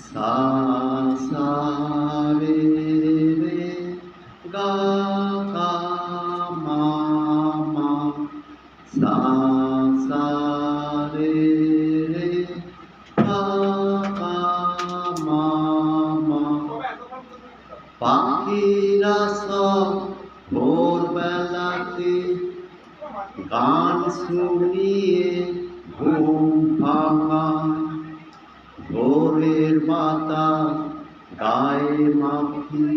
सा सा रे रे गा गा मा मा सा सा रे रे गा गा মা মা। পাখিরা সব ভোরবেলাতে গান শুনিয়ে ঘুম ভাঙায়। ভোরের বাতাস গায়ে মাখি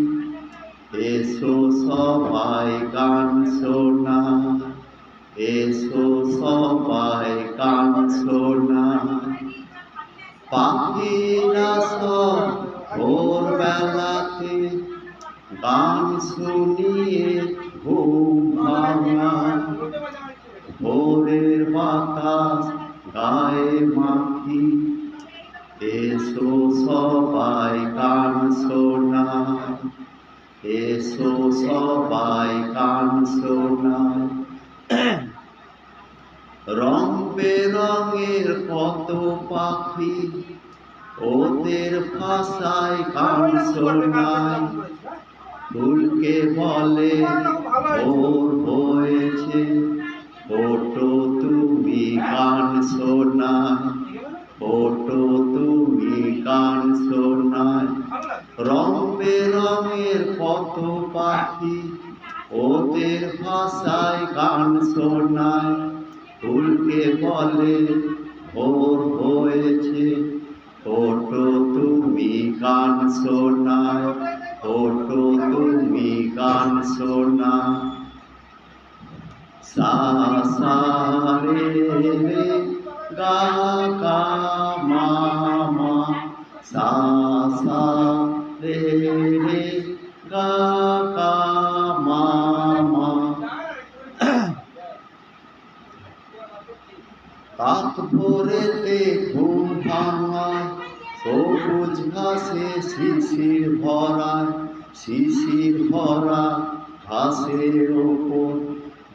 এসো সবাই গান শোনায়। এসো সবাই গান শোনায়। পাখিরা সব ভোরবেলাতে গান শুনিয়ে ঘুম ভাঙায়। ভোরের বাতাস গায়ে মাখি এসো সবাই গান শোনায়। এসো সবাই গান শোনায়। রং বেরঙের কত পাখি ওদের ভাষায় গান শোনায়। ফুলকে বলে ভোর হয়েছে ওঠো তুমি গান শোনায়। ওঠো তুমি গান শোনায়। রং বেরঙের কত পাখি ওদের ভাষায় গান শোনায়। ফুলকে বলে ভোর হয়েছে ওঠো তুমি গান শোনায়। ওঠো তুমি গান শোনায়। সা সা রে রে গা গা মা মা সা সা রে রে গা গা মা মা। কাক ভোরেতে ঘুম ভাঙায় সবুজ ঘাসে শিশির ভরায়। শিশির ভরা ঘাসের ওপর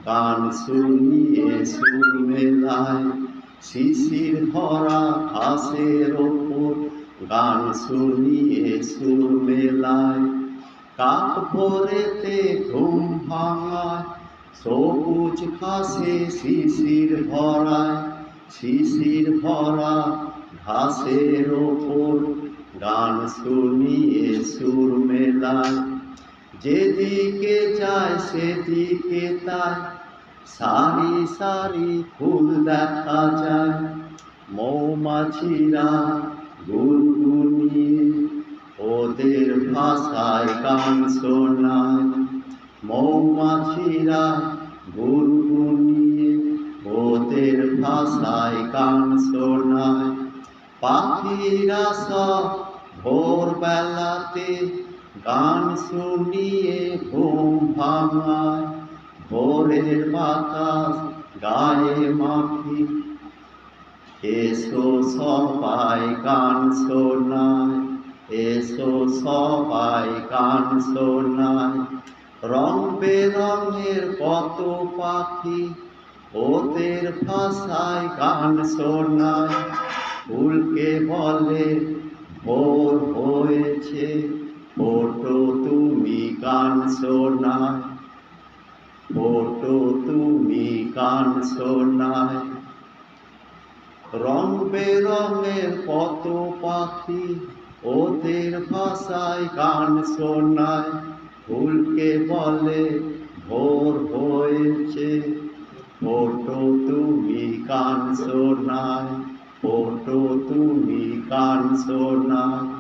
গান শুনিয়ে সুর মেলায়। শিশির ভরা ঘাসের ওপর গান শুনিয়ে সুর মেলায়। কাক ভোরেতে ঘুম ভাঙায় সবুজ ঘাসে শিশির ভরায়। শিশির ভরা ঘাসের ওপর গান শুনিয়ে সুর মেলায়। যেদিকে যায় সেদিকে তাই সারি সারি ফুল দেখা যায়। মৌমাছিরা গুনগুনিয়ে ওদের ভাষায় গান শোনায়। মৌমাছিরা গুনগুনিয়ে ওদের ভাষায় গান শোনায়। পাখিরা সব ভোরবেলাতে গান শুনিয়ে ঘুম ভাঙায়। ভোরের বাতাস গায়ে মাখি এসো সবাই গান শোনায়। এসো সবাই গান শোনায়। রং বেরঙের কত পাখি ওদের ভাষায় গান শোনায়। ফুলকে বলে ভোর হয়েছে ওঠো তুমি গান শোনায়। ওঠো তুমি গান শোনায়। রং বেরঙের কত পাখি ওদের ভাষায় গান শোনায়। ফুলকে বলে ভোর হয়েছে ওঠো তুমি গান শোনায়। ওঠো তুমি গান শোনায়।